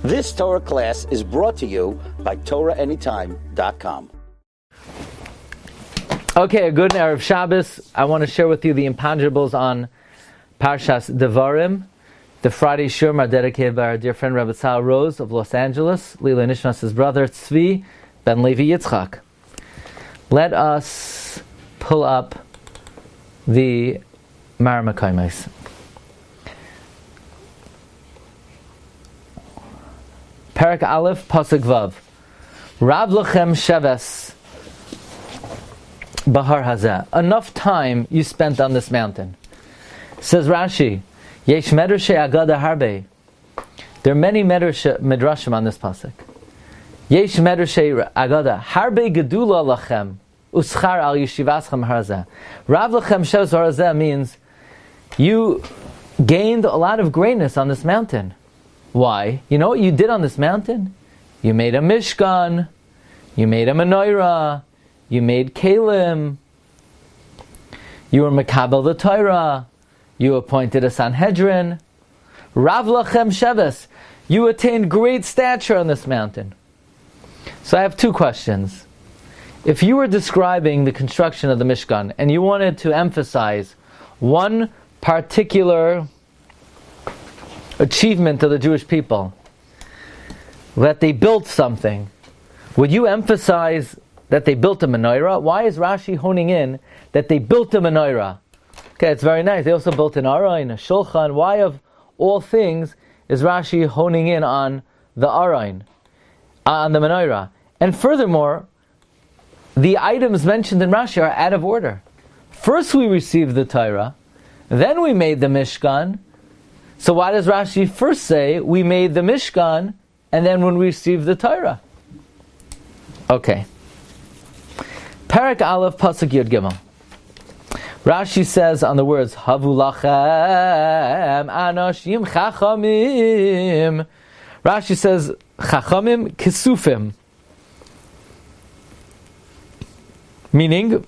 This Torah class is brought to you by TorahAnytime.com. Okay, a good Erev Shabbos. I want to share with you the Imponderables on Parshas Devarim. The Friday Shiurim are dedicated by our dear friend Rabbi Rose of Los Angeles, Lila Nishmas' brother Tzvi ben Levi Yitzchak. Let us pull up the Maramakai. Perek Aleph, Pasuk Vav. Rav Lechem Sheves Bahar Hazeh. Enough time you spent on this mountain. Says Rashi, Yesh Medrashe Agada Harbe. There are many midrashim on this pasuk. Yesh Medrashe Agada Harbe Gedula Lachem Uschar Al Yeshivaschem Harzeh. Rav Lechem Sheves Bahar Hazeh means you gained a lot of greatness on this mountain. Why? You know what you did on this mountain? You made a Mishkan, you made a Menorah, you made Kalim, you were Makabel the Torah, you appointed a Sanhedrin. Rav Lachem Sheves, you attained great stature on this mountain. So I have two questions. If you were describing the construction of the Mishkan and you wanted to emphasize one particular achievement of the Jewish people, that they built something, would you emphasize that they built a menorah? Why is Rashi honing in that they built a menorah? Okay, it's very nice. They also built an arayin, a shulchan. Why of all things is Rashi honing in on the arayin, on the menorah? And furthermore, the items mentioned in Rashi are out of order. First we received the Torah, then we made the Mishkan. So why does Rashi first say we made the Mishkan and then when we received the Torah? Okay. Perek Aleph Pasuk Yud Gimel. Rashi says on the words Havu Lachem Anashim Chachamim. Rashi says Chachamim Kisufim, meaning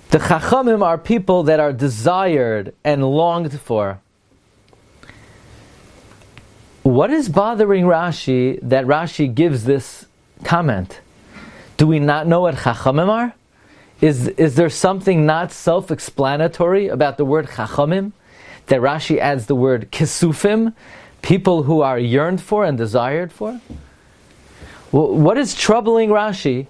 the Chachamim are people that are desired and longed for. What is bothering Rashi that Rashi gives this comment? Do we not know what Chachamim are? Is there something not self-explanatory about the word Chachamim? That Rashi adds the word Kisufim, people who are yearned for and desired for? What is troubling Rashi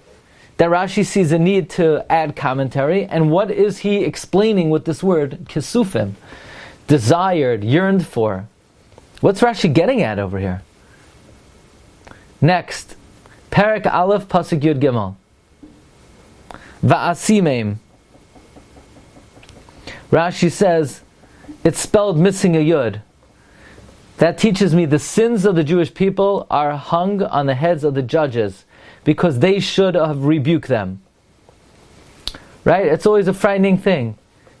that Rashi sees a need to add commentary, and what is he explaining with this word, kisufim, desired, yearned for? What's Rashi getting at over here? Next, Perek Aleph Pasuk Yud Gimel. Va'asimim. Rashi says, it's spelled missing a yud. That teaches me the sins of the Jewish people are hung on the heads of the judges, because they should have rebuked them. Right? It's always a frightening thing.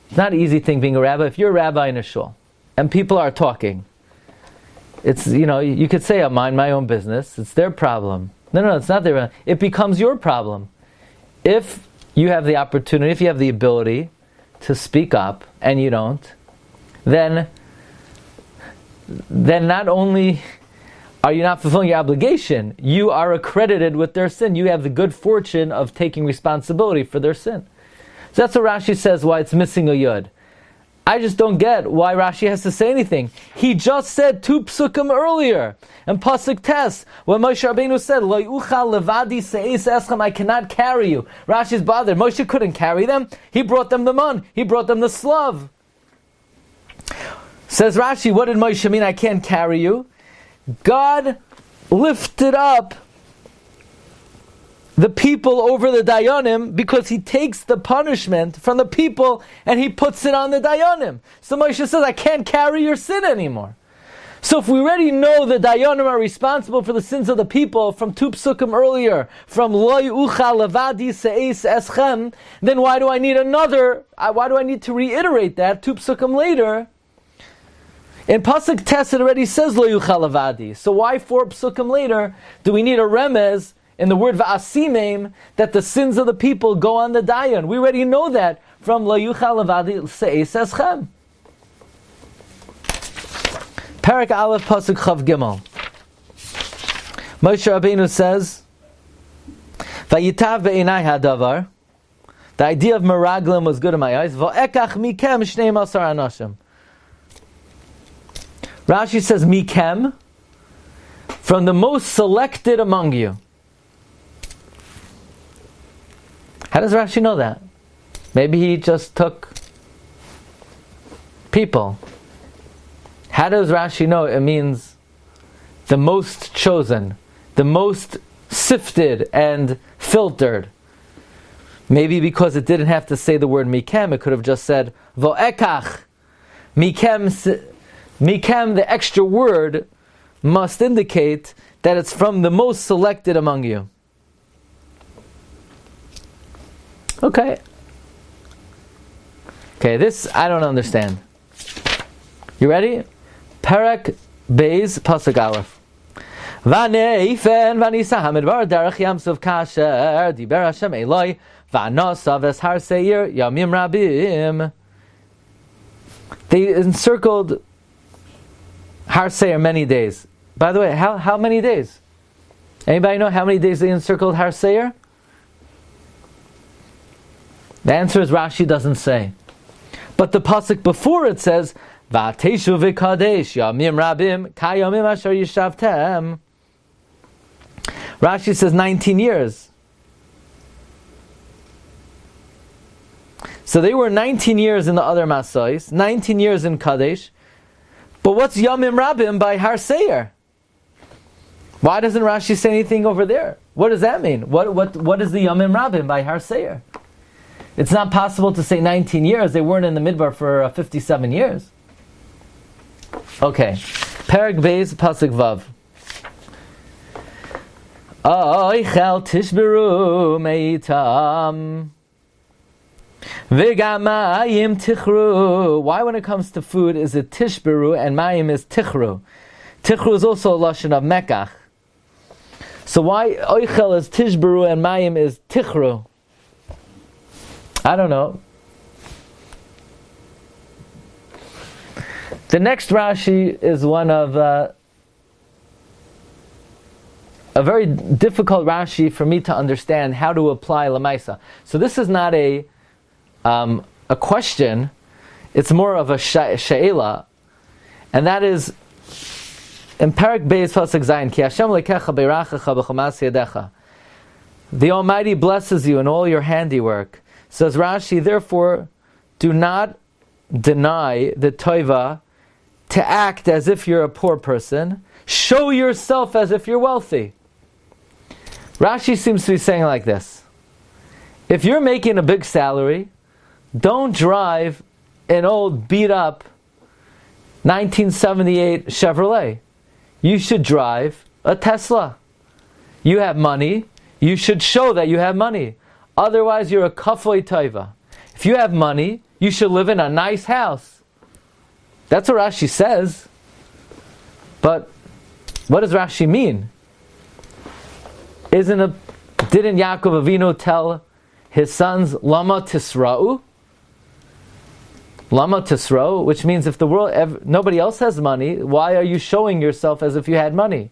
It's not an easy thing being a rabbi. If you're a rabbi in a shul, and people are talking, it's, you could say, I mind my own business. It's their problem. No, it's not their problem. It becomes your problem. If you have the opportunity, if you have the ability to speak up, and you don't, then not only are you not fulfilling your obligation, you are accredited with their sin. You have the good fortune of taking responsibility for their sin. So that's what Rashi says, why it's missing a yud. I just don't get why Rashi has to say anything. He just said 2 psukim earlier. And Pasuk Tes, when Moshe Rabbeinu said, Lo yuchal levadi se'es eschem, I cannot carry you. Rashi's bothered. Moshe couldn't carry them. He brought them the man. He brought them the slav. Says Rashi, what did Moshe mean, I can't carry you? God lifted up the people over the Dayanim because He takes the punishment from the people and He puts it on the Dayanim. So Moshe says, I can't carry your sin anymore. So if we already know the Dayanim are responsible for the sins of the people from 2 psukim earlier, from Lo yuchal levadi se'es eschem, then why do I need to reiterate that 2 psukim later? In Pasuk Tes it already says Lo yuchal levadi. So why 4 psukim later do we need a remez in the word va'asimim that the sins of the people go on the dayan? We already know that from Lo yuchal levadi se'es eschem. Perek Aleph Pasuk Chav Gimel. Moshe Rabbeinu says, Vayitav be'inai hadavar. The idea of meraglim was good in my eyes. Va'ekach mikem shnei masar anashim. Rashi says mikem, from the most selected among you. How does Rashi know that? Maybe he just took people. How does Rashi know it means the most chosen, the most sifted and filtered? Maybe because it didn't have to say the word mikem, it could have just said vo'ekach. Mikem, the extra word, must indicate that it's from the most selected among you. Okay, this I don't understand. You ready? Perek Beis Pasuk Aleph. V'neifen v'nisa hamidbar derech yamsuf kasher diber Hashem Eloi v'anosav es har seir yamim rabim. They encircled Har Seir many days. By the way, how many days? Anybody know how many days they encircled Har Seir? The answer is Rashi doesn't say. But the pasuk before it says, V'ateshu v'kadesh yamim rabim kayamim asher yishavtem. Rashi says 19 years. So they were 19 years in the other Masais, 19 years in Kadesh. But what's Yamim Rabim by Har Seir? Why doesn't Rashi say anything over there? What does that mean? What is the Yamim Rabim by Har Seir? It's not possible to say 19 years. They weren't in the Midbar for 57 years. Okay. Perek Beis Pasuk Vav. Oichel tishberu meitam. V'gamayim tichru. Why, when it comes to food, is it tishberu and mayim is tichru? Tichru is also a lashon of mekach. So why oichel is tishberu and mayim is tichru? I don't know. The next Rashi is one of a very difficult Rashi for me to understand how to apply Lamaisa. So this is not a question, it's more of a she'ela, and that is in Perek Beis Pasuk Zayin, Ki Hashem lekecha beirachecha b'chomas yadecha. The Almighty blesses you in all your handiwork. Says Rashi, therefore, do not deny the toiva to act as if you're a poor person. Show yourself as if you're wealthy. Rashi seems to be saying like this: if you're making a big salary, don't drive an old beat-up 1978 Chevrolet. You should drive a Tesla. You have money, you should show that you have money. Otherwise, you're a kafoi taiva. If you have money, you should live in a nice house. That's what Rashi says. But what does Rashi mean? Didn't Yaakov Avinu tell his sons, Lama Tisra'u? Lama Tisra'u, which means if the world, nobody else has money, why are you showing yourself as if you had money?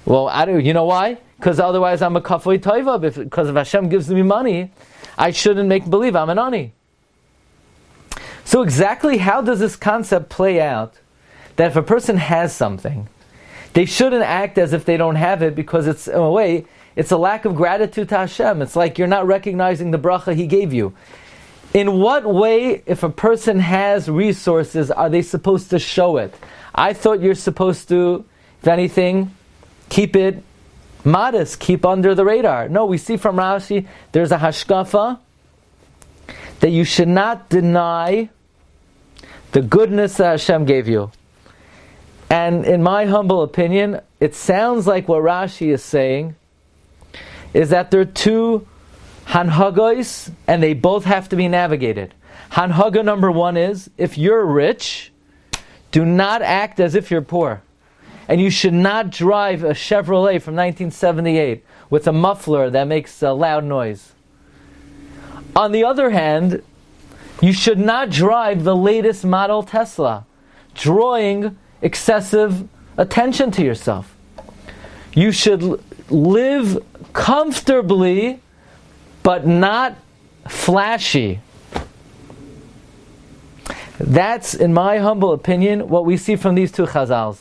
Well, you know why? Because otherwise I'm a kafoi toiva. Because if Hashem gives me money, I shouldn't make believe I'm an ani. So exactly how does this concept play out? That if a person has something, they shouldn't act as if they don't have it, because it's, in a way, it's a lack of gratitude to Hashem. It's like you're not recognizing the bracha He gave you. In what way, if a person has resources, are they supposed to show it? I thought you're supposed to, if anything, keep it modest, keep under the radar. No, we see from Rashi, there's a hashkafa that you should not deny the goodness that Hashem gave you. And in my humble opinion, it sounds like what Rashi is saying is that there are two hanhagos, and they both have to be navigated. Hanhaga number one is, if you're rich, do not act as if you're poor. And you should not drive a Chevrolet from 1978 with a muffler that makes a loud noise. On the other hand, you should not drive the latest model Tesla, drawing excessive attention to yourself. You should live comfortably, but not flashy. That's, in my humble opinion, what we see from these two chazals.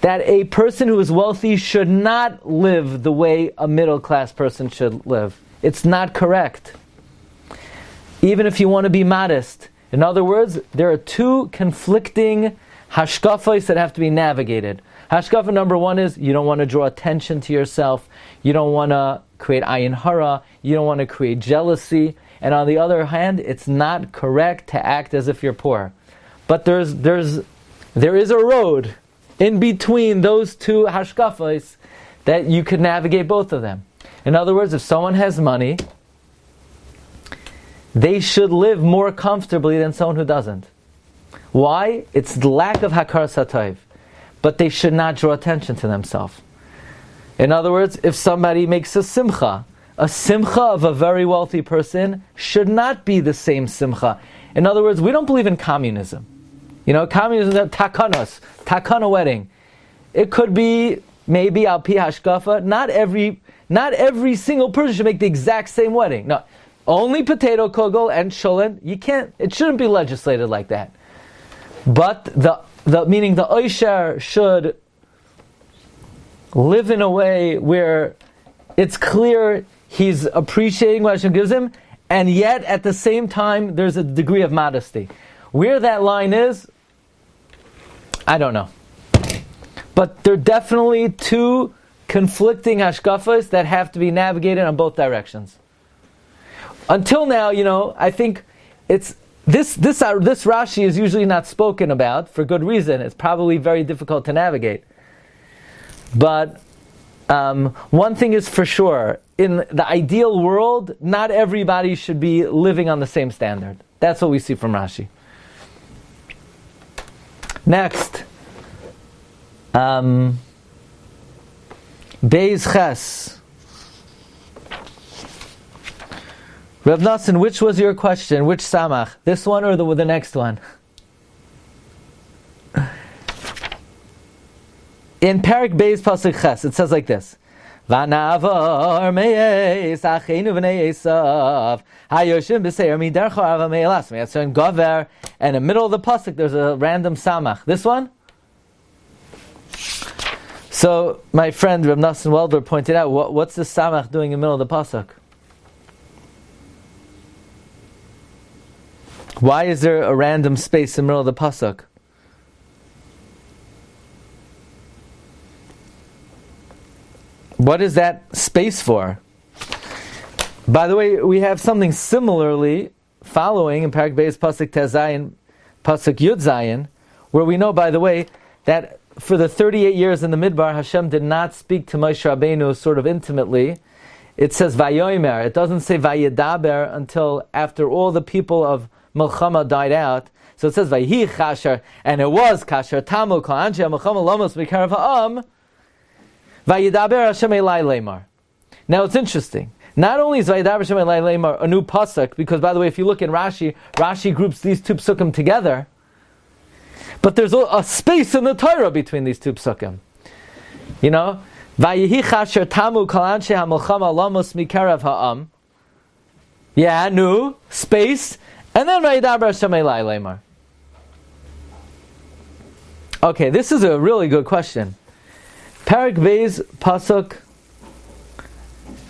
That a person who is wealthy should not live the way a middle-class person should live. It's not correct. Even if you want to be modest. In other words, there are two conflicting hashkafos that have to be navigated. Hashkafa number one is you don't want to draw attention to yourself. You don't want to create ayin hara. You don't want to create jealousy. And on the other hand, it's not correct to act as if you're poor. But there is a road in between those two hashkafos that you could navigate both of them. In other words, if someone has money, they should live more comfortably than someone who doesn't. Why? It's the lack of hakaras hatov. But they should not draw attention to themselves. In other words, if somebody makes a simcha of a very wealthy person should not be the same simcha. In other words, we don't believe in communism. Communism is takana wedding. It could be maybe al pi hashkafa. Not every single person should make the exact same wedding. No, only potato kugel and shulin. It shouldn't be legislated like that. But meaning the oisher should live in a way where it's clear he's appreciating what Hashem gives him, and yet at the same time there's a degree of modesty. Where that line is, I don't know. But there are definitely two conflicting hashkafas that have to be navigated on both directions. Until now, I think it's this Rashi is usually not spoken about for good reason. It's probably very difficult to navigate. But one thing is for sure, in the ideal world, not everybody should be living on the same standard. That's what we see from Rashi. Next, Beis Ches. Reb Nosson, which was your question? Which samach? This one or the next one? In Parak Beis Pasuk Ches, it says like this: Vanavar meis achenu v'nei Esav hayoshim b'seir midercho ava meilas me'atzon gover. And in the middle of the pasuk, there's a random samach. This one. So my friend Reb Nosson Welder pointed out, what's the samach doing in the middle of the pasuk? Why is there a random space in the middle of the pasuk? What is that space for? By the way, we have something similarly following in Parak Beis Pasuk Tezayin, Pasuk Yud Zayin, where we know, by the way, that for the 38 years in the Midbar, Hashem did not speak to Moshe Rabbeinu sort of intimately. It says Vayomer. It doesn't say Vayedaber until after all the people of Melchama died out. So it says Vayhi Chasher, and it was Kasher Tamu Kol Anshe Melchama Lamos Mikarav Ha'am Vayedaber Hashem Elai Lemar. Now it's interesting. Not only is Vayedaber Hashem Elai Lemar a new pasuk, because by the way, if you look in Rashi groups these two psukim together, but there's a space in the Torah between these two psukim. Vayihi Chasher Tamu Kol Anshe HaMelchama Lamos Mikarav Ha'am. Yeah, new space. And then Vayedaber Hashem Elai Lemar. Okay, this is a really good question. Parak Beis Pasuk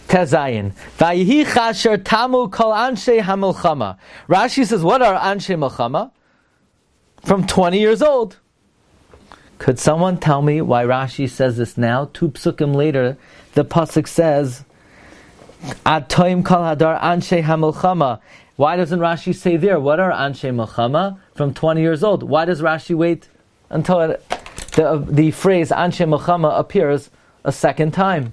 Tezayin. Vayihi Chasher Tamu Kol Anshe HaMelchama. Rashi says, what are Anshe Melchama? From 20 years old. Could someone tell me why Rashi says this now? 2 psukim later, the pasuk says, Ad Toim Kol Hadar Anshe HaMelchama. Why doesn't Rashi say there, what are Anshe Melchama? From 20 years old. Why does Rashi wait until the phrase Anshe Melchama appears a second time?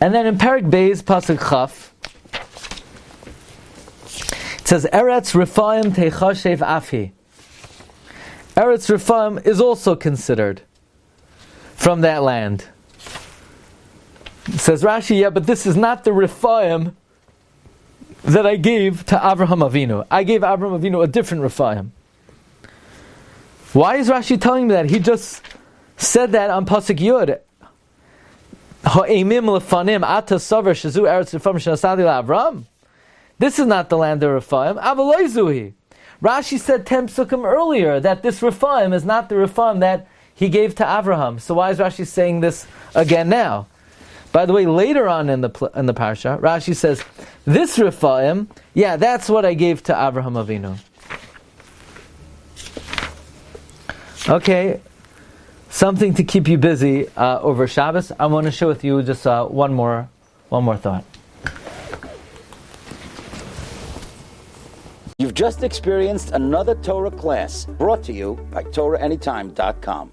And then in Parak Beis Pasuk Chaf, it says, Eretz Rephaim Techashev Afi. Eretz Rephaim is also considered from that land. It says Rashi, yeah, but this is not the Rephaim that I gave to Avraham Avinu. I gave Avraham Avinu a different Rephaim. Why is Rashi telling me that? He just said that on Pasuk Yud. Ha'emim lefanim ata savar shazu eretz Rephaim shenasadi la'Avram. This is not the land of Rephaim. Avaloi zuhi. Rashi said 10 psukim earlier that this Rephaim is not the Rephaim that he gave to Avraham. So why is Rashi saying this again now? By the way, later on in the Parsha, Rashi says, this Rephaim, yeah, that's what I gave to Avraham Avinu. Okay, something to keep you busy over Shabbos. I want to share with you just one more thought. You've just experienced another Torah class brought to you by TorahAnytime.com.